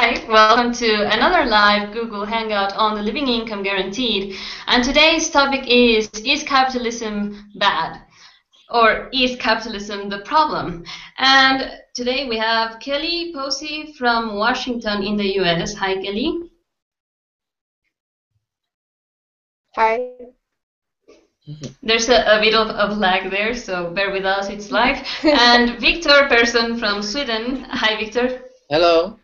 Hi, welcome to another live Google Hangout on the Living Income Guaranteed. And today's topic is capitalism bad? Or is capitalism the problem? And today we have Kelly Posey from Washington in the US. Hi, Kelly. Hi. There's a bit of lag there, so bear with us, it's live. And Victor Persson from Sweden. Hi, Victor. Hello.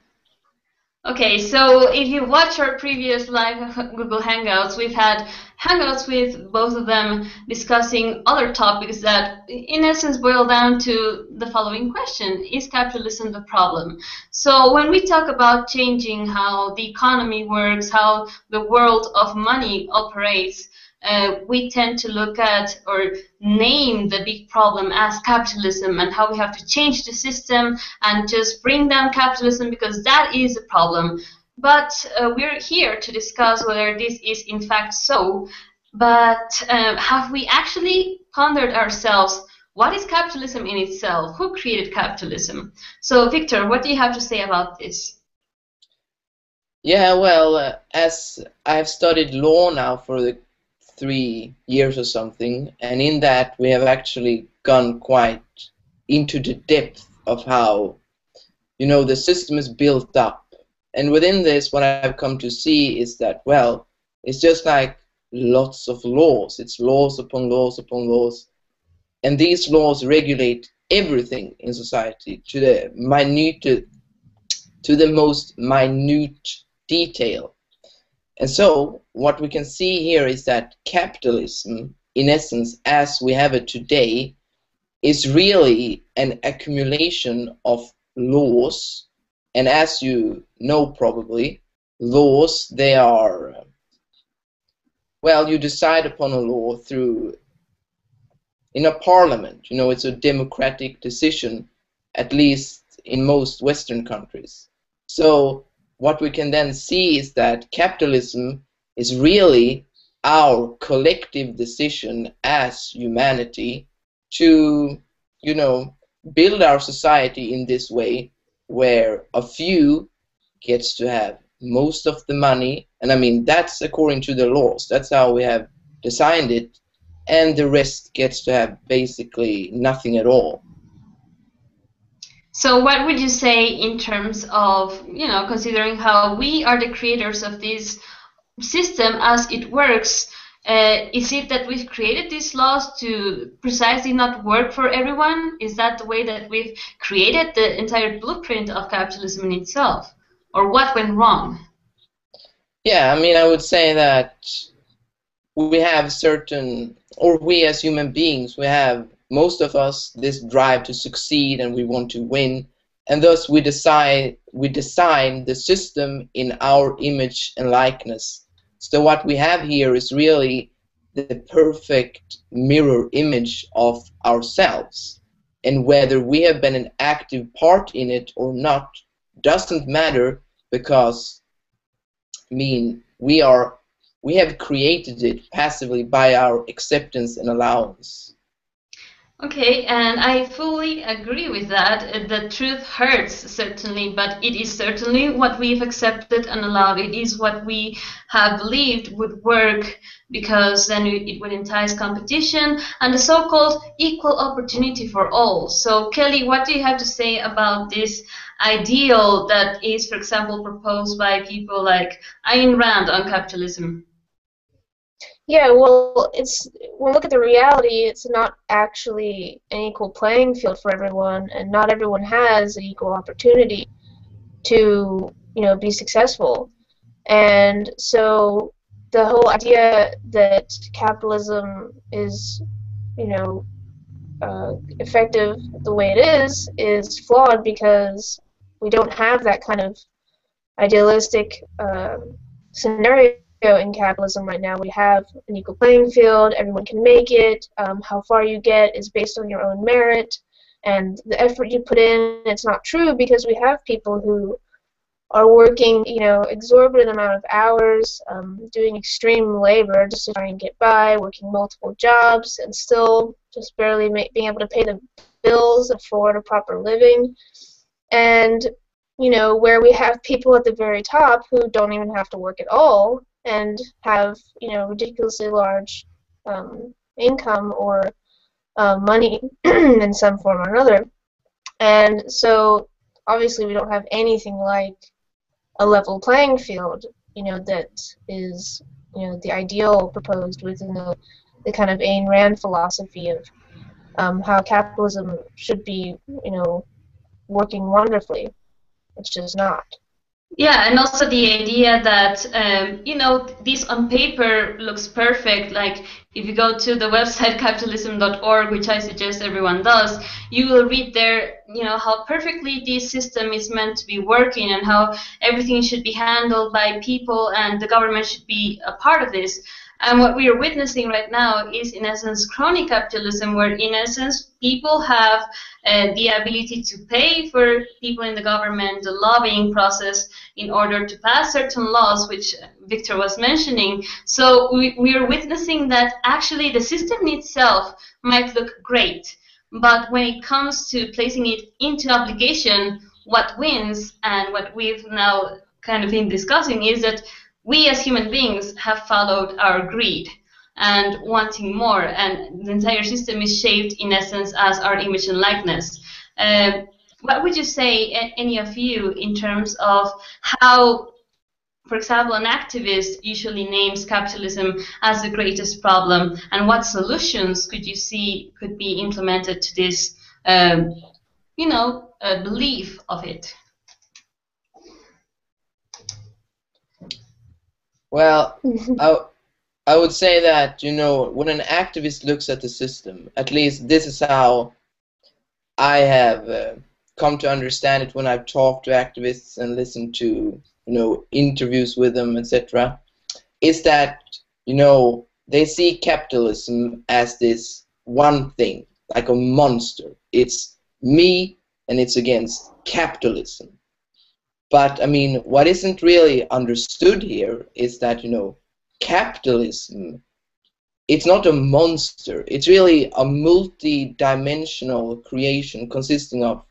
Okay, so if you watch our previous live Google Hangouts, we've had Hangouts with both of them discussing other topics that in essence boil down to the following question: is capitalism the problem? So when we talk about changing how the economy works, how the world of money operates, we tend to look at or name the big problem as capitalism and how we have to change the system and just bring down capitalism because that is a problem. But we're here to discuss whether this is in fact so. But have we actually pondered ourselves, what is capitalism in itself? Who created capitalism? So Victor, what do you have to say about this? Yeah, well, as I've studied law now for 3 years or something, and in that we have actually gone quite into the depth of how, the system is built up. And within this, what I've come to see is that, well, it's just like lots of laws. It's laws upon laws upon laws. And these laws regulate everything in society to the most minute detail. And so, what we can see here is that capitalism, in essence, as we have it today, is really an accumulation of laws. And as you know probably, laws, they are, well, you decide upon a law in a parliament. It's a democratic decision, at least in most Western countries. So, what we can then see is that capitalism is really our collective decision as humanity to, build our society in this way where a few gets to have most of the money, and I mean that's according to the laws, that's how we have designed it, and the rest gets to have basically nothing at all. So what would you say in terms of, considering how we are the creators of this system as it works, is it that we've created these laws to precisely not work for everyone? Is that the way that we've created the entire blueprint of capitalism in itself? Or what went wrong? Yeah, I mean, I would say that we have we as human beings, we have, most of us, this drive to succeed and we want to win, and thus we design the system in our image and likeness. So what we have here is really the perfect mirror image of ourselves, and whether we have been an active part in it or not doesn't matter, because I mean we have created it passively by our acceptance and allowance. Okay, and I fully agree with that. The truth hurts, certainly, but it is certainly what we've accepted and allowed. It is what we have believed would work, because then it would entice competition and the so-called equal opportunity for all. So, Kelly, what do you have to say about this ideal that is, for example, proposed by people like Ayn Rand on capitalism? Yeah, well, when we look at the reality, it's not actually an equal playing field for everyone, and not everyone has an equal opportunity to, be successful. And so the whole idea that capitalism is, effective the way it is flawed, because we don't have that kind of idealistic scenario in capitalism right now. We have an equal playing field, everyone can make it, how far you get is based on your own merit, and the effort you put in, it's not true, because we have people who are working, exorbitant amount of hours, doing extreme labor just to try and get by, working multiple jobs, and still just barely being able to pay the bills, afford a proper living. And where we have people at the very top who don't even have to work at all and have, ridiculously large income or money in some form or another. And so obviously we don't have anything like a level playing field, that is, the ideal proposed within the kind of Ayn Rand philosophy of how capitalism should be, working wonderfully. It's just not. Yeah, and also the idea that, this on paper looks perfect. Like, if you go to the website capitalism.org, which I suggest everyone does, you will read there, how perfectly this system is meant to be working and how everything should be handled by people and the government should be a part of this. And what we are witnessing right now is, in essence, crony capitalism, where, in essence, people have the ability to pay for people in the government, the lobbying process, in order to pass certain laws, which Victor was mentioning. So we are witnessing that actually the system itself might look great, but when it comes to placing it into application, what wins, and what we've now kind of been discussing, is that we as human beings have followed our greed and wanting more, and the entire system is shaped in essence as our image and likeness. What would you say, any of you, in terms of how, for example, an activist usually names capitalism as the greatest problem, and what solutions could you see could be implemented to this, belief of it? Well, I would say that, when an activist looks at the system, at least this is how I have come to understand it when I've talked to activists and listened to, interviews with them, etc., is that, they see capitalism as this one thing, like a monster. It's me and it's against capitalism. But, I mean, what isn't really understood here is that, capitalism, it's not a monster. It's really a multi-dimensional creation consisting of,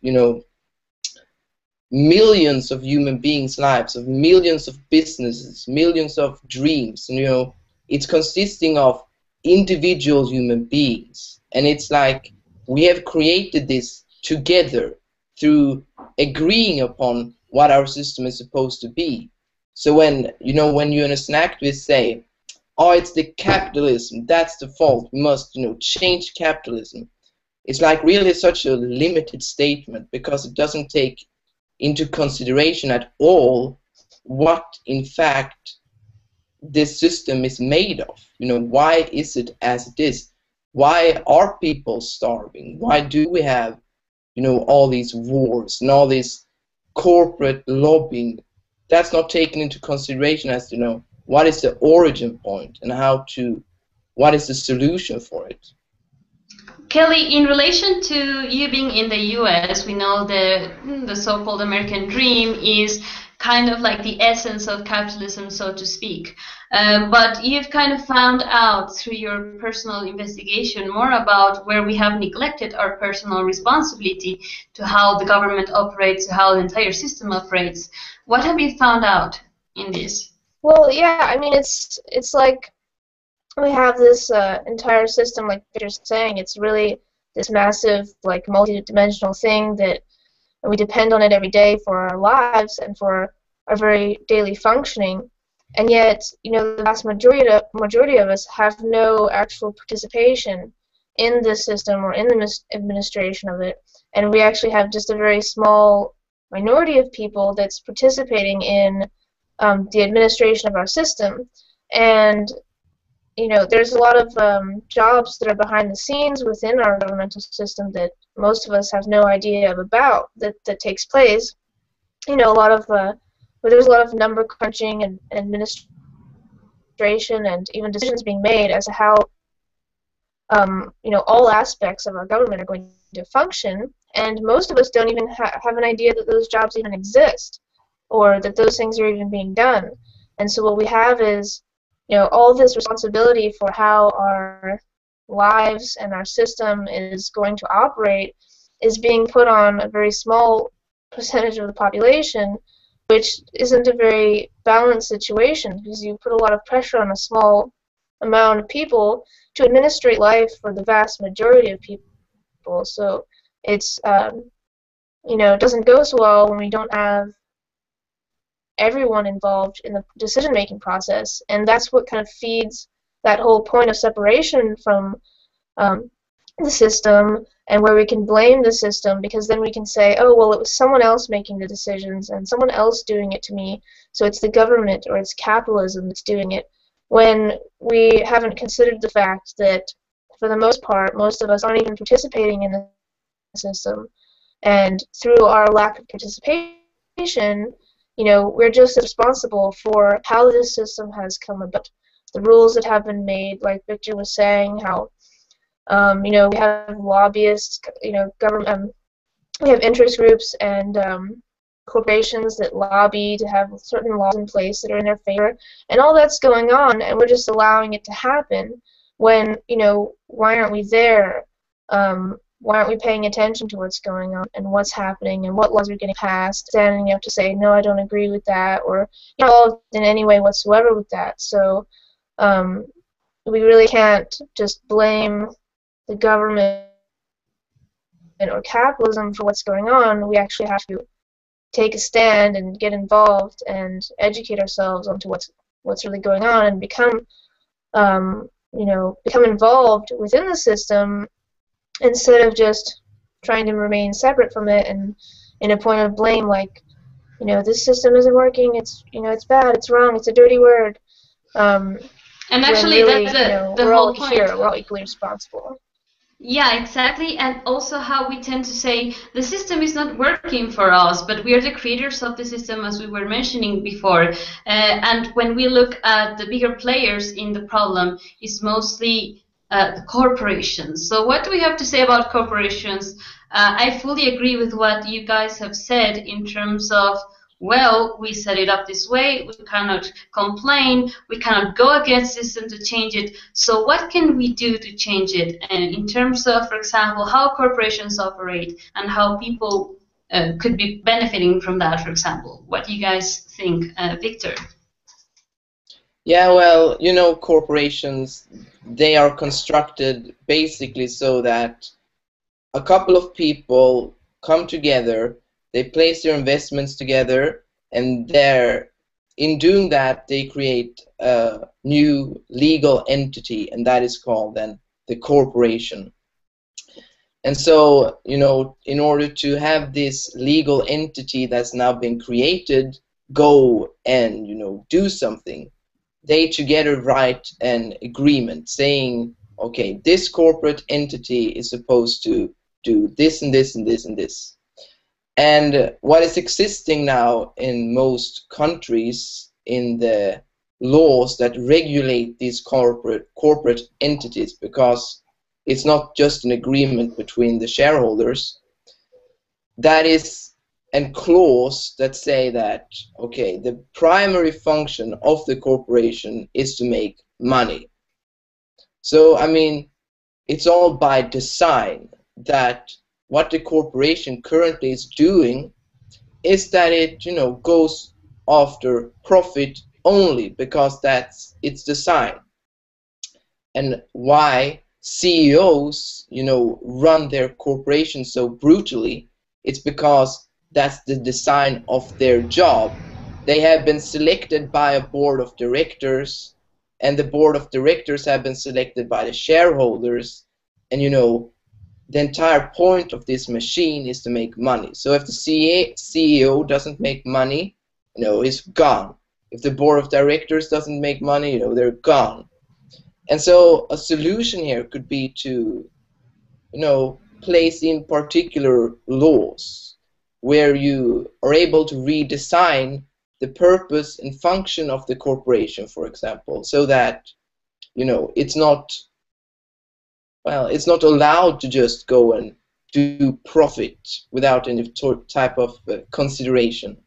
millions of human beings' lives, of millions of businesses, millions of dreams. And, it's consisting of individual human beings. And it's like we have created this together through agreeing upon what our system is supposed to be. So when you as an activist say, oh, it's the capitalism, that's the fault, we must, change capitalism, it's like really such a limited statement, because it doesn't take into consideration at all what, in fact, this system is made of. Why is it as it is? Why are people starving? Why do we have, all these wars and all these corporate lobbying? That's not taken into consideration as, what is the origin point and what is the solution for it. Kelly, in relation to you being in the US, we know the so-called American dream is kind of like the essence of capitalism, so to speak. But you've kind of found out through your personal investigation more about where we have neglected our personal responsibility to how the government operates, to how the entire system operates. What have you found out in this? Well, yeah, I mean, it's like we have this entire system, like Victor's saying. It's really this massive, like, multi-dimensional thing that we depend on it every day for our lives and for our very daily functioning. And yet, the vast majority of us have no actual participation in this system or in the administration of it. And we actually have just a very small minority of people that's participating in the administration of our system. And there's a lot of jobs that are behind the scenes within our governmental system that most of us have no idea about that takes place. A lot of where there's a lot of number crunching and administration and even decisions being made as to how all aspects of our government are going to function, and most of us don't even have an idea that those jobs even exist or that those things are even being done. And so what we have is all this responsibility for how our lives and our system is going to operate is being put on a very small percentage of the population, which isn't a very balanced situation because you put a lot of pressure on a small amount of people to administrate life for the vast majority of people. So it's it doesn't go so well when we don't have everyone involved in the decision-making process, and that's what kind of feeds that whole point of separation from the system, and where we can blame the system, because then we can say, oh, well, it was someone else making the decisions and someone else doing it to me, so it's the government or it's capitalism that's doing it, when we haven't considered the fact that, for the most part, most of us aren't even participating in the system, and through our lack of participation, we're just as responsible for how this system has come about. The rules that have been made, like Victor was saying, how we have lobbyists, government, we have interest groups and corporations that lobby to have certain laws in place that are in their favor, and all that's going on, and we're just allowing it to happen. When why aren't we there? Why aren't we paying attention to what's going on and what's happening and what laws are getting passed, standing up to say, no, I don't agree with that, or involved in any way whatsoever with that? So we really can't just blame the government or capitalism for what's going on. We actually have to take a stand and get involved and educate ourselves onto what's really going on, and become involved within the system, instead of just trying to remain separate from it and in a point of blame, like, this system isn't working, it's bad, it's wrong, it's a dirty word. And actually, really, that's the we're whole all point. here, we're all equally responsible. Yeah, exactly, and also how we tend to say the system is not working for us, but we are the creators of the system, as we were mentioning before. And when we look at the bigger players in the problem, it's mostly the corporations. So what do we have to say about corporations? I fully agree with what you guys have said in terms of, well, we set it up this way, we cannot complain, we cannot go against the system to change it, so what can we do to change it? And in terms of, for example, how corporations operate and how people could be benefiting from that, for example. What do you guys think, Victor? Yeah, well, corporations, they are constructed basically so that a couple of people come together, they place their investments together, and in doing that, they create a new legal entity, and that is called then the corporation. And so, in order to have this legal entity that's now been created go and, do something, they together write an agreement saying, okay, this corporate entity is supposed to do this and this and this and this. And what is existing now in most countries in the laws that regulate these corporate entities, because it's not just an agreement between the shareholders, that is a clause that say that, okay, the primary function of the corporation is to make money. So, I mean, it's all by design that what the corporation currently is doing is that it, goes after profit only, because that's its design. And why CEOs, run their corporation so brutally, it's because that's the design of their job. They have been selected by a board of directors, and the board of directors have been selected by the shareholders, and the entire point of this machine is to make money. So if the CEO doesn't make money, he's gone. If the board of directors doesn't make money, they're gone. And so a solution here could be to, place in particular laws where you are able to redesign the purpose and function of the corporation, for example, so that, it's not allowed to just go and do profit without any type of consideration.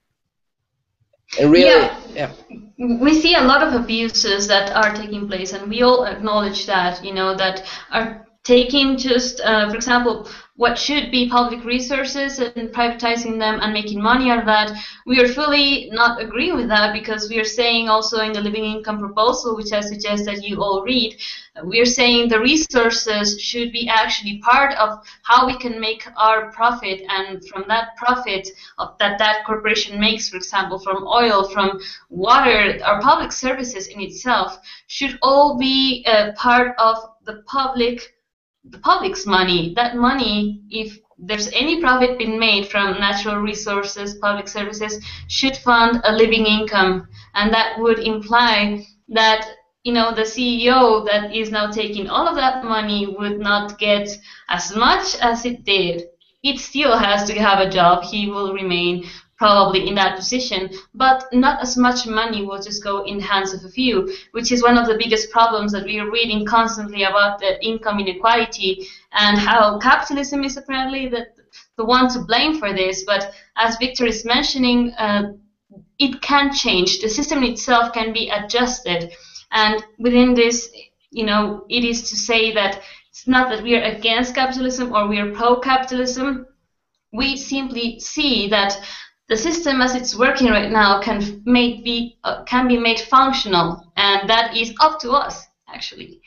And really, yeah. We see a lot of abuses that are taking place, and we all acknowledge that, that our taking just, for example, what should be public resources and privatizing them and making money out of that. We are fully not agreeing with that, because we are saying also in the living income proposal, which I suggest that you all read, we are saying the resources should be actually part of how we can make our profit, and from that profit that corporation makes, for example, from oil, from water, our public services in itself should all be part of the public's money. That money, if there's any profit being made from natural resources, public services, should fund a living income. And that would imply that, you know, the CEO that is now taking all of that money would not get as much as it did. It still has to have a job. He will remain probably in that position, but not as much money will just go in the hands of a few, which is one of the biggest problems that we are reading constantly about, the income inequality, and how capitalism is apparently the one to blame for this. But as Victor is mentioning, it can change. The system itself can be adjusted, and within this, you know, it is to say that it's not that we are against capitalism or we are pro-capitalism. We simply see that the system as it's working right now can be made functional, and that is up to us, actually.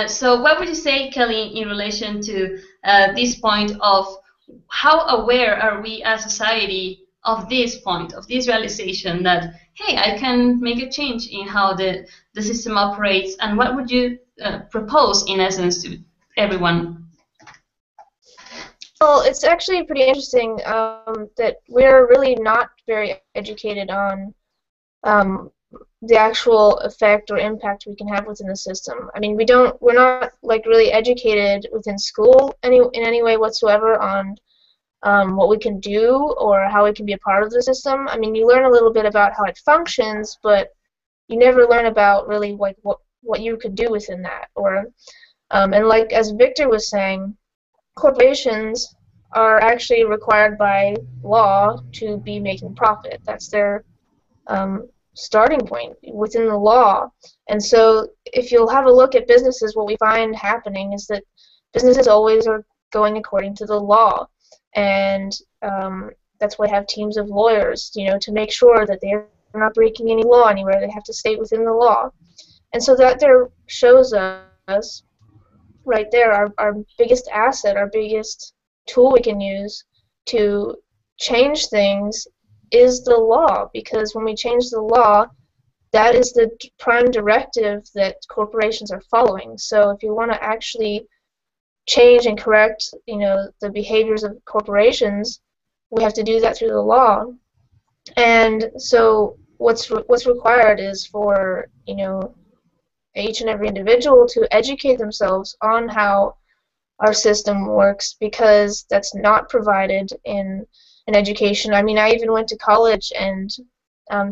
So what would you say, Kelly, in relation to this point of how aware are we as society of this point, of this realization that, hey, I can make a change in how the system operates, and what would you propose, in essence, to everyone? Well, it's actually pretty interesting that we're really not very educated on the actual effect or impact we can have within the system. I mean, we're not like really educated within school in any way whatsoever on what we can do or how we can be a part of the system. I mean, you learn a little bit about how it functions, but you never learn about really like what you could do within that. Or and like as Victor was saying, corporations are actually required by law to be making profit. That's their starting point within the law. And so if you'll have a look at businesses, what we find happening is that businesses always are going according to the law. And that's why I have teams of lawyers, you know, to make sure that they're not breaking any law anywhere. They have to stay within the law. And so that there shows us right there our biggest asset, our biggest tool we can use to change things is the law, because when we change the law, that is the prime directive that corporations are following. So if you want to actually change and correct, you know, the behaviors of corporations, we have to do that through the law. And so what's required is for, you know, each and every individual to educate themselves on how our system works, because that's not provided in education. I mean, I even went to college and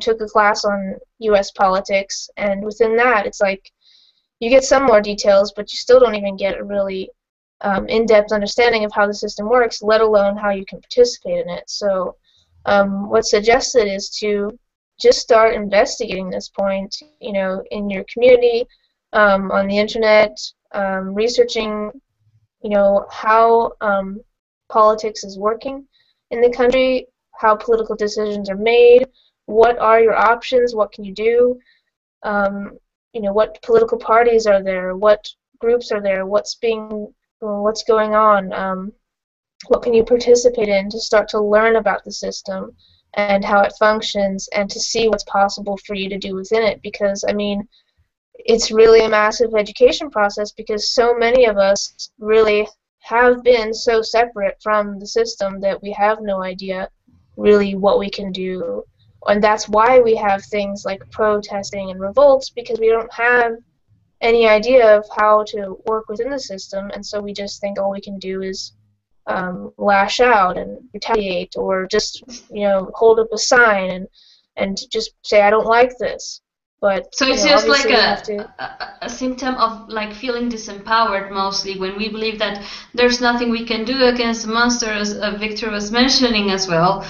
took a class on U.S. politics, and within that, it's like you get some more details, but you still don't even get a really in-depth understanding of how the system works, let alone how you can participate in it. So what's suggested is to just start investigating this point, you know, in your community, on the internet, researching, you know, how politics is working in the country, how political decisions are made, what are your options, what can you do, you know, what political parties are there, what groups are there, what's going on, what can you participate in to start to learn about the system and how it functions, and to see what's possible for you to do within it. Because, I mean, it's really a massive education process, because so many of us really have been so separate from the system that we have no idea really what we can do. And that's why we have things like protesting and revolts, because we don't have any idea of how to work within the system, and so we just think all we can do is lash out and retaliate, or just, you know, hold up a sign and just say, I don't like this. But so it's just like a symptom of like feeling disempowered, mostly, when we believe that there's nothing we can do against the monster, as Victor was mentioning as well.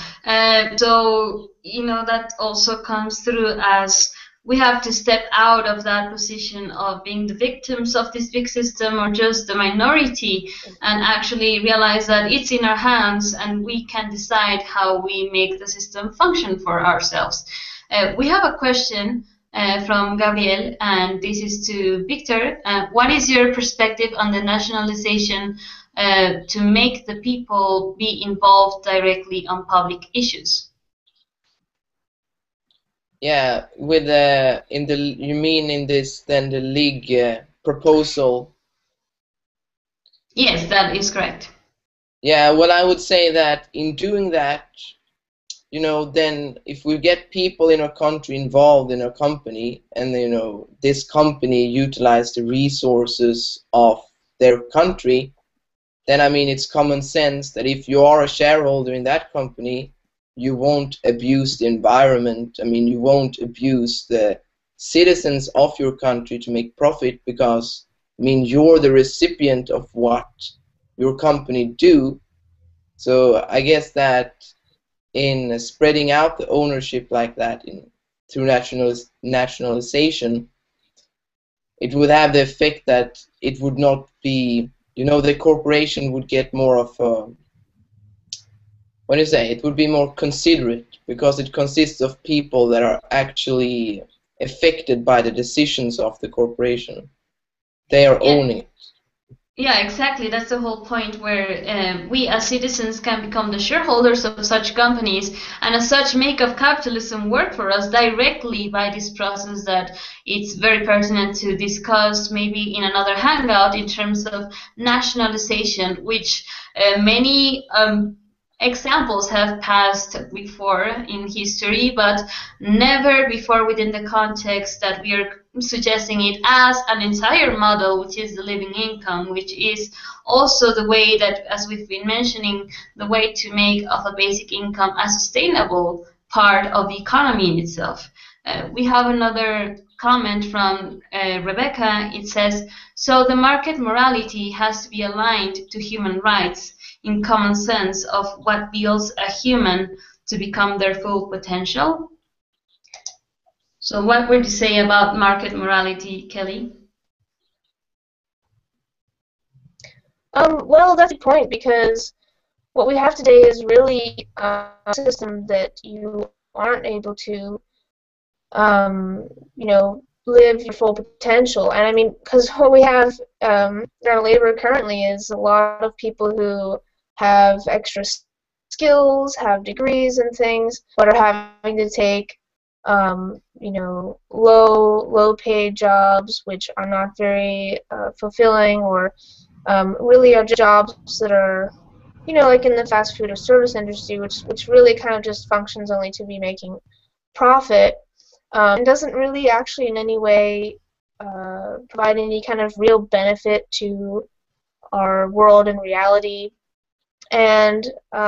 So, you know, that also comes through as we have to step out of that position of being the victims of this big system or just the minority, and actually realize that it's in our hands and we can decide how we make the system function for ourselves. We have a question from Gabriel, and this is to Victor. What is your perspective on the nationalization to make the people be involved directly on public issues? Yeah, with you mean in this then the League proposal? Yes, that is correct. Yeah, well, I would say that in doing that, you know, then if we get people in our country involved in our company, and you know, this company utilize the resources of their country, then I mean it's common sense that if you are a shareholder in that company, you won't abuse the environment. I mean, you won't abuse the citizens of your country to make profit, because I mean you're the recipient of what your company do. So I guess that in spreading out the ownership like that through nationalization, it would have the effect that it would not be, you know, the corporation would get more of a, what do you say, it would be more considerate, because it consists of people that are actually affected by the decisions of the corporation. They are owning it. Yeah, exactly. That's the whole point, where we as citizens can become the shareholders of such companies, and as such make of capitalism work for us directly by this process that it's very pertinent to discuss maybe in another hangout in terms of nationalization, which many examples have passed before in history, but never before within the context that we are suggesting it as an entire model, which is the living income, which is also the way that, as we've been mentioning, the way to make of a basic income a sustainable part of the economy in itself. We have another comment from Rebecca. It says, so the market morality has to be aligned to human rights in common sense of what builds a human to become their full potential. So what would you say about market morality, Kelly? Well, that's a point, because what we have today is really a system that you aren't able to, you know, live your full potential. And I mean, because what we have in our labor currently is a lot of people who have extra skills, have degrees and things, but are having to take, you know, low-paid jobs, which are not very fulfilling, or really are jobs that are, you know, like in the fast food or service industry, which really kind of just functions only to be making profit, and doesn't really actually in any way provide any kind of real benefit to our world and reality. And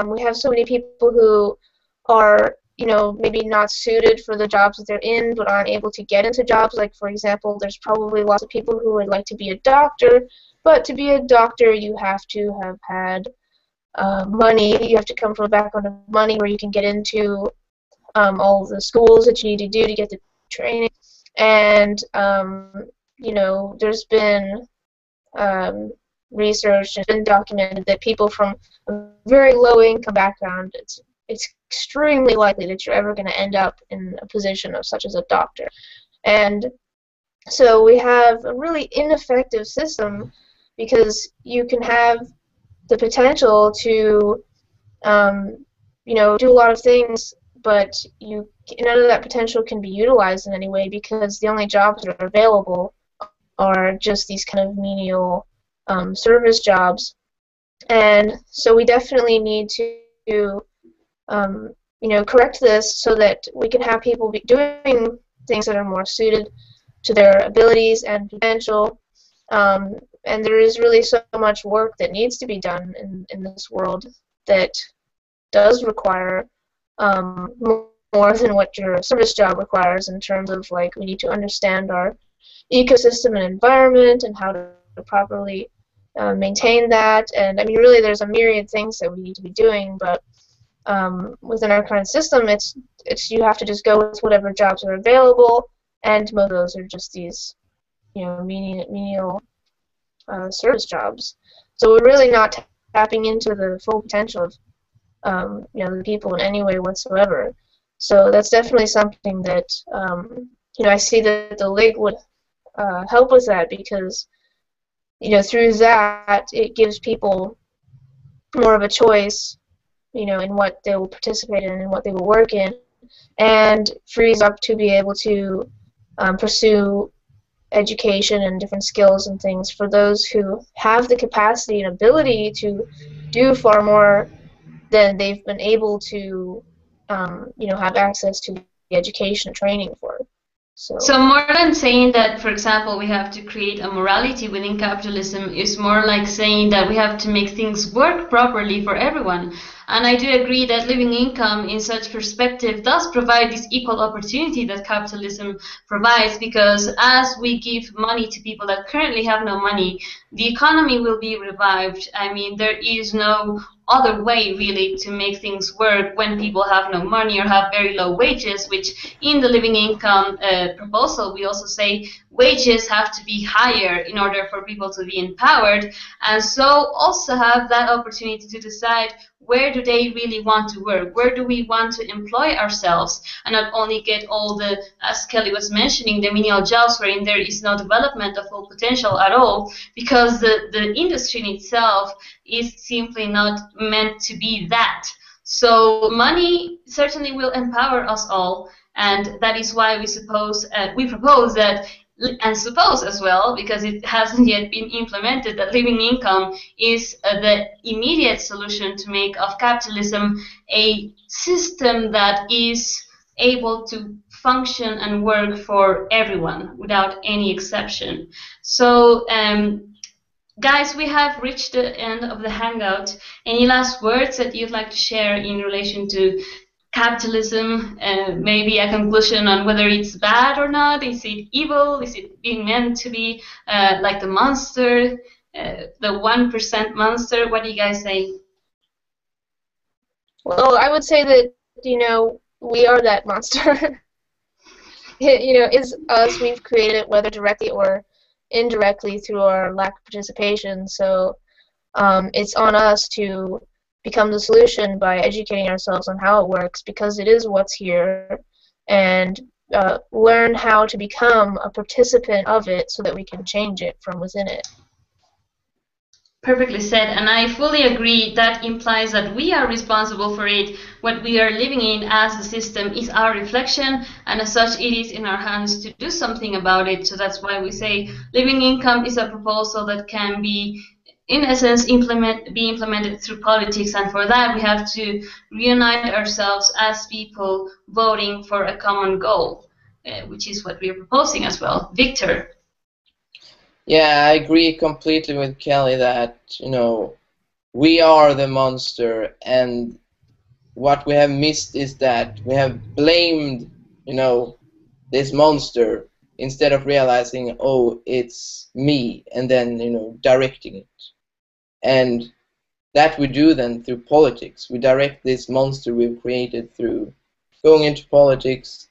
we have so many people who are, you know, maybe not suited for the jobs that they're in, but aren't able to get into jobs. Like, for example, there's probably lots of people who would like to be a doctor, but to be a doctor you have to have had money. You have to come from a background of money where you can get into all of the schools that you need to do to get the training. And, you know, there's been research, it's been documented that people from a very low income background, it's extremely likely that you're ever going to end up in a position of such as a doctor. And so we have a really ineffective system, because you can have the potential to you know, do a lot of things, but none of that potential can be utilized in any way, because the only jobs that are available are just these kind of menial service jobs. And so we definitely need to you know, correct this so that we can have people be doing things that are more suited to their abilities and potential. And there is really so much work that needs to be done in this world that does require more than what your service job requires, in terms of, like, we need to understand our ecosystem and environment and how to properly maintain that. And I mean, really, there's a myriad things that we need to be doing, but within our current system, it's you have to just go with whatever jobs are available, and most of those are just these, menial service jobs. So we're really not tapping into the full potential of the people in any way whatsoever. So that's definitely something that I see that the League would help with that, because through that it gives people more of a choice, in what they will participate in and what they will work in, and frees up to be able to pursue education and different skills and things for those who have the capacity and ability to do far more than they've been able to, have access to the education and training for. So more than saying that, for example, we have to create a morality within capitalism, is more like saying that we have to make things work properly for everyone. And I do agree that living income in such perspective does provide this equal opportunity that capitalism provides, because as we give money to people that currently have no money, the economy will be revived. I mean, there is no other way really to make things work when people have no money or have very low wages, which in the living income proposal we also say wages have to be higher in order for people to be empowered, and so also have that opportunity to decide where do they really want to work, where do we want to employ ourselves, and not only get all the, as Kelly was mentioning, the menial jobs wherein there is no development of full potential at all, because the industry in itself is simply not meant to be that. So money certainly will empower us all, and that is why we propose that, and suppose as well, because it hasn't yet been implemented, that living income is the immediate solution to make of capitalism a system that is able to function and work for everyone without any exception. So guys, we have reached the end of the Hangout. Any last words that you'd like to share in relation to capitalism, maybe a conclusion on whether it's bad or not? Is it evil? Is it being meant to be like the monster, the 1% monster? What do you guys say? Well, I would say that, we are that monster. Is us. We've created it, whether directly or indirectly through our lack of participation. So it's on us to become the solution by educating ourselves on how it works, because it is what's here, and learn how to become a participant of it so that we can change it from within it. Perfectly said, and I fully agree. That implies that we are responsible for it. What we are living in as the system is our reflection, and as such it is in our hands to do something about it. So that's why we say living income is a proposal that can be, in essence, be implemented through politics, and for that we have to reunite ourselves as people voting for a common goal, which is what we are proposing as well. Victor? Yeah, I agree completely with Kelly that, we are the monster, and what we have missed is that we have blamed, this monster instead of realizing, oh, it's me, and then, directing it. And that we do then through politics. We direct this monster we've created through going into politics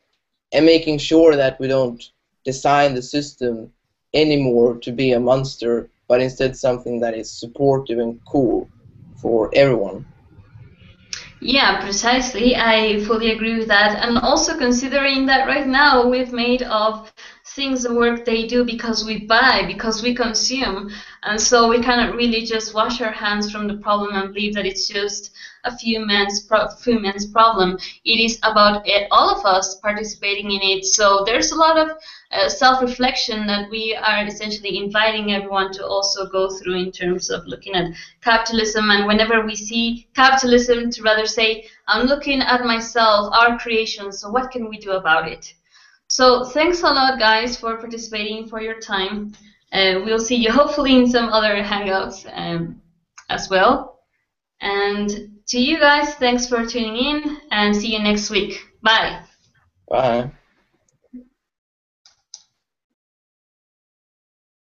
and making sure that we don't design the system anymore to be a monster, but instead something that is supportive and cool for everyone. Yeah, precisely. I fully agree with that. And also considering that right now we've made of things the work they do because we buy, because we consume. And so we cannot really just wash our hands from the problem and believe that it's just a few men's problem. It is about all of us participating in it. So there's a lot of self-reflection that we are essentially inviting everyone to also go through in terms of looking at capitalism. And whenever we see capitalism, to rather say, I'm looking at myself, our creation, so what can we do about it? So thanks a lot, guys, for participating, for your time. We'll see you hopefully in some other Hangouts as well. And to you guys, thanks for tuning in, and see you next week. Bye. Bye.